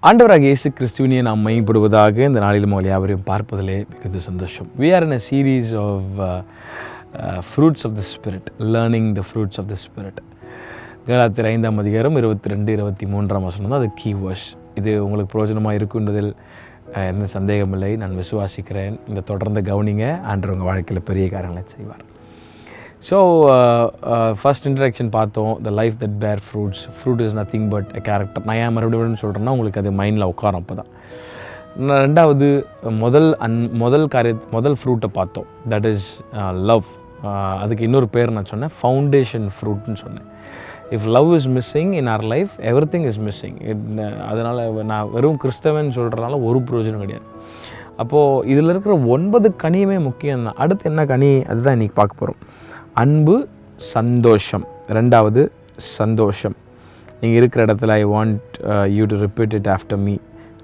ஆண்டவராகிய இயேசு கிறிஸ்துவினை நாம் மையப்படுவதாக இந்த நாளிலும் உங்களை யாவரையும் பார்ப்பதிலே மிகுந்த சந்தோஷம். We are in a series of fruits of the Spirit, learning the fruits of the Spirit. கலாத்தியர் 5ஆம் அதிகாரம் 22-23 வசனம் தான் அது கீ வேர்ஸ். இது உங்களுக்கு பிரயோஜனமாக இருக்கும் என்பதில் எந்த சந்தேகமில்லை, நான் விசுவாசிக்கிறேன். இந்த தொடர்ந்து கவனிங்க, ஆண்டவர் உங்கள் வாழ்க்கையில் பெரிய காரியங்களை செய்வார். ஸோ ஃபர்ஸ்ட் இன்ட்ரடக்ஷன் பார்த்தோம், த லைஃப் தட் பேர் fruits. Fruit is nothing but a character. நான் ஏன் மறுபடியும் சொல்கிறேன்னா உங்களுக்கு அது மைண்டில் உட்காரும். அப்போ தான் ரெண்டாவது முதல் ஃப்ரூட்டை பார்த்தோம், தட் இஸ் லவ். அதுக்கு இன்னொரு பேர் நான் சொன்னேன், ஃபவுண்டேஷன் ஃப்ரூட்னு சொன்னேன். If love is missing in R life, every thing is missing. அதனால் நான் வெறும் கிறிஸ்தவன் சொல்கிறதுனால ஒரு பிரயோஜனம் கிடையாது. அப்போது இதில் இருக்கிற 9 கனியுமே முக்கியம்தான். அடுத்து என்ன கனி, அதுதான் இன்றைக்கி பார்க்க போகிறோம். அன்பு, சந்தோஷம். ரெண்டாவது சந்தோஷம். நீங்கள் இருக்கிற இடத்துல I want you to repeat it after me.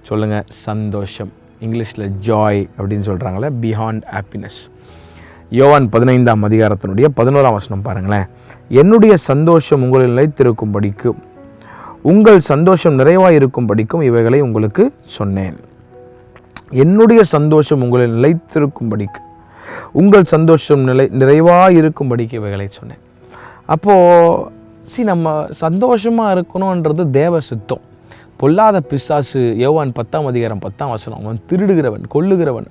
சொல்லுங்கள், சந்தோஷம். இங்கிலீஷில் ஜாய் அப்படின்னு சொல்கிறாங்களே, பியாண்ட் ஹாப்பினஸ். யோவான் 15ஆம் அதிகாரத்தினுடைய 11ஆம் வசனம் பாருங்களேன். என்னுடைய சந்தோஷம் உங்களில் நிலைத்திருக்கும்படிக்கும் உங்கள் சந்தோஷம் நிறைவாக இருக்கும்படிக்கும் இவைகளை உங்களுக்கு சொன்னேன். என்னுடைய சந்தோஷம் உங்களில் நிலைத்திருக்கும்படிக்கு உங்கள் சந்தோஷம் நிறைவாக இருக்கும்படிக்கு இவைகளை சொன்னேன். அப்போது நம்ம சந்தோஷமாக இருக்கணுன்றது தேவ சித்தம். பொல்லாத பிசாசு, யோவான் 10ஆம் அதிகாரம் 10ஆம் வசனம், அவன் திருடுகிறவன், கொல்லுகிறவன்,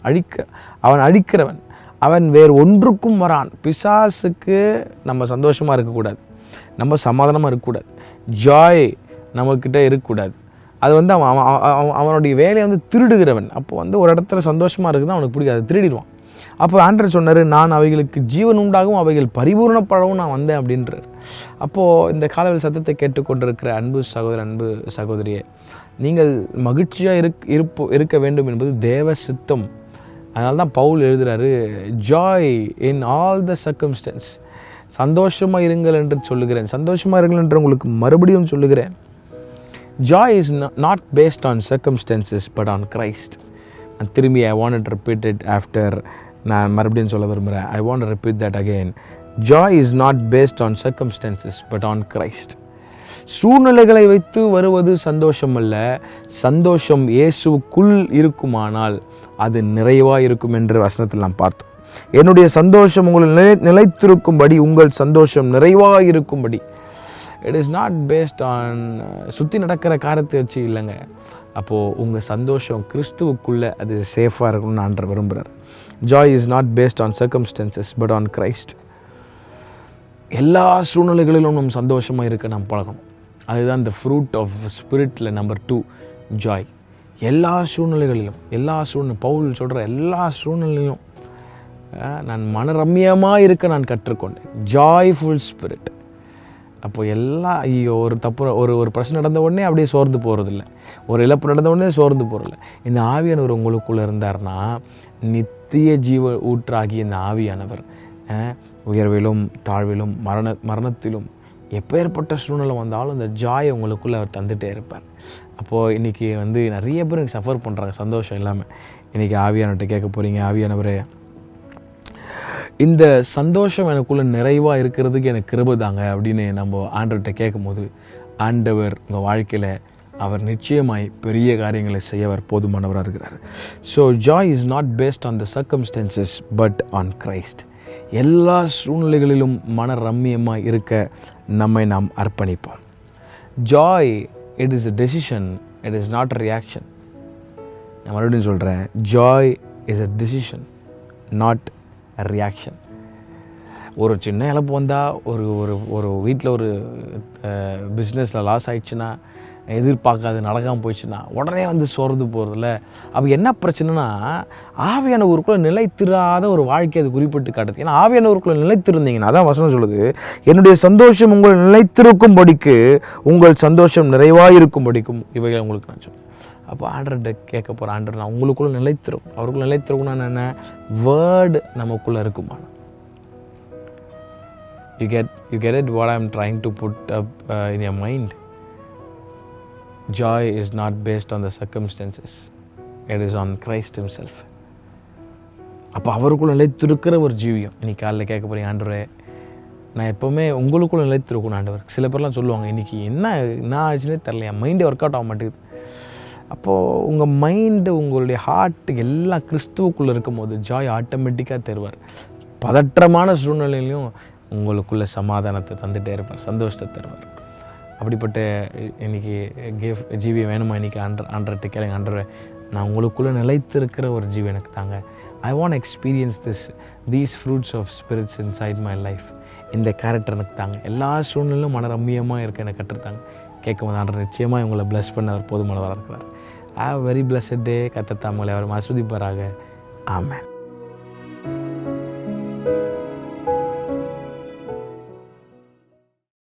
அழிக்கிறவன், அவன் வேறு ஒன்றுக்கும் வரான். பிசாசுக்கு நம்ம சந்தோஷமாக இருக்கக்கூடாது, நம்ம சமாதானமாக இருக்கக்கூடாது, ஜாய் நம்மக்கிட்ட இருக்கக்கூடாது. அது அவனுடைய வேலையை திருடுகிறவன். அப்போ ஒரு இடத்துல சந்தோஷமாக இருக்குதுன்னா அவனுக்கு பிடிக்காது, திருடிடுவான். அப்போ ஆண்டவர் சொன்னார், நான் அவைகளுக்கு ஜீவன் உண்டாகவும் அவைகள் பரிபூர்ணப்படவும் நான் வந்தேன் அப்படின்றார். அப்போது இந்த காலவெளி சத்தத்தை கேட்டுக்கொண்டிருக்கிற அன்பு சகோதரன், அன்பு சகோதரியே, நீங்கள் மகிழ்ச்சியாக இருக்க வேண்டும் என்பது தேவ சித்தம். அதனால தான் பவுல் எழுதுகிறாரு, joy in all the circumstances. சந்தோஷமாக இருங்கள் என்று சொல்லுகிறேன், சந்தோஷமாக இருங்கள் என்று உங்களுக்கு மறுபடியும் சொல்லுகிறேன். Joy is not based on circumstances but on Christ. நான் திரும்பி I want to repeat it after. நான் மறுபடியும் சொல்ல விரும்புகிறேன், I want to repeat that again. Joy is not based on circumstances but on Christ. சூழ்நிலைகளை வைத்து வருவது சந்தோஷம் அல்ல. சந்தோஷம் இயேசுக்குள் இருக்குமானால் அது நிறைவாக இருக்கும் என்று வசனத்தில் நாம் பார்த்தோம். என்னுடைய சந்தோஷம் உங்களில் நிலைத்திருக்கும்படி உங்கள் சந்தோஷம் நிறைவாக இருக்கும்படி. It is not based on சுற்றி நடக்கிற காரியத்தை வச்சு இல்லைங்க. அப்போது உங்கள் சந்தோஷம் கிறிஸ்துவுக்குள்ளே அது சேஃபாக இருக்கணும்னு ஆண்டவர் விரும்புகிறார். Joy is not based on circumstances but on Christ. எல்லா சூழ்நிலைகளிலும் நம்ம சந்தோஷமாக இருக்க நாம் பழகணும். அதுதான் இந்த ஃப்ரூட் ஆஃப் ஸ்பிரிட்டில் நம்பர் 2, ஜாய். எல்லா சூழ்நிலைகளிலும் பவுல் சொல்கிற எல்லா சூழ்நிலையிலும் நான் மனரம்யமாக இருக்க நான் கற்றுக்கொண்டேன். Joyful spirit. அப்போ எல்லாம் ஒரு பிரச்சனை நடந்த உடனே அப்படியே சோர்ந்து போகிறதில்ல, ஒரு இழப்பு நடந்த உடனே சோர்ந்து போகிறதில்ல. இந்த ஆவியானவர் உங்களுக்குள்ளே இருந்தார்னா, நித்திய ஜீவ ஊற்றாகிய இந்த ஆவியானவர் உயர்விலும் தாழ்விலும் மரணத்திலும் எப்பேற்பட்ட சூழ்நிலை வந்தாலும் இந்த ஜாய் உங்களுக்குள்ளே அவர் தந்துகிட்டே இருப்பார். அப்போது இன்றைக்கி நிறைய பேர் எனக்கு சஃபர் பண்ணுறாங்க சந்தோஷம் இல்லாமல். இன்றைக்கி ஆவியானவர்கிட்ட கேட்க போகிறீங்க, ஆவியானவரே இந்த சந்தோஷம் எனக்குள்ளே நிறைவாக இருக்கிறதுக்கு எனக்கு கிருபை தாங்க அப்படின்னு நம்ம ஆண்டவர்கிட்ட கேட்கும் போது, ஆண்டவர் உங்கள் வாழ்க்கையில் அவர் நிச்சயமாய் பெரிய காரியங்களை செய்ய அவர் போதுமானவராக இருக்கிறார். So joy is not based on the circumstances but on Christ. எல்லா சூழ்நிலைகளிலும் மன ரம்மியமாக இருக்க நம்மை நாம் அர்ப்பணிப்போம். Joy, it is a decision, it is not a reaction. நான் மறுபடியும் சொல்கிறேன், Joy is a decision, not a reaction. ஒரு சின்ன இழப்பு வந்தால், ஒரு வீட்டில் ஒரு பிஸ்னஸில் லாஸ் ஆயிடுச்சுன்னா, எதிர்பார்க்காது நடக்காமல் போயிடுச்சுன்னா உடனே சோர்ந்து போகிறதில்ல. அப்போ என்ன பிரச்சனைனா, ஆவியான ஊருக்குள்ளே நிலைத்திராத ஒரு வாழ்க்கை அது குறிப்பிட்டு காட்டுது. ஏன்னா ஆவியான ஊருக்குள்ளே நிலைத்திருந்தீங்கன்னா, அதான் வசனம் சொல்லுது, என்னுடைய சந்தோஷம் உங்கள் நிலைத்திருக்கும்படிக்கு உங்கள் சந்தோஷம் நிறைவாக இருக்கும்படிக்கும் இவைகளை உங்களுக்கு நான் சொல்லுவேன். அப்போ ஆண்டர்கிட்ட கேட்க போகிறேன், ஆண்டர் நான் உங்களுக்குள்ளே நிலைத்திரும். அவருக்குள்ளே நிலைத்திருக்குன்னா என்ன, வேர்டு நமக்குள்ளே இருக்குமா? You get it what I'm trying to put up in your mind. Joy is not based on the circumstances. It is on Christ himself. அப்போ அவருக்குள்ள நிலைத்திருக்கிற ஒரு ஜீவியம். இன்னைக்கு காலையில் கேட்க போகிறீங்க, ஆண்டவரே நான் எப்போவுமே உங்களுக்குள்ள நிலைத்திருக்கணும் ஆண்டவர். சில பேர்லாம் சொல்லுவாங்க, இன்றைக்கி என்ன ஆச்சுன்னே தெரில, என் மைண்டே ஒர்க் அவுட் ஆக மாட்டேங்குது. அப்போது உங்கள் மைண்டு, உங்களுடைய ஹார்ட்டு எல்லாம் கிறிஸ்துவுக்குள்ளே இருக்கும் போது ஜாய் ஆட்டோமேட்டிக்காக தருவார். பதற்றமான சூழ்நிலையிலையும் உங்களுக்குள்ள சமாதானத்தை தந்துகிட்டே இருப்பார், சந்தோஷத்தை தருவார். அப்படிப்பட்ட இன்றைக்கி ஜீவி வேணுமா? இன்றைக்கி ஆண்டர்கிட்ட கேளுங்க, ஆண்டவரே நான் உங்களுக்குள்ளே நிலைத்திருக்கிற ஒரு ஜீவி எனக்கு தாங்க. I want experience these fruits of spirits inside my life. இந்த கேரக்டர் எனக்கு தாங்க. எல்லா சூழ்நிலையும் மனரம்மியமாக இருக்க எனக்கு கற்றுத்தாங்க. கேட்கும்போது ஆண்டவர் நிச்சயமாக உங்களை பிளஸ் பண்ண அவர் போதுமானவராக இருக்கிறார். ஹேவ் வெரி பிளஸட் டே. கர்த்தர் தாமே உங்களை அவர் ஆசீர்வதிப்பாராக. ஆமென்.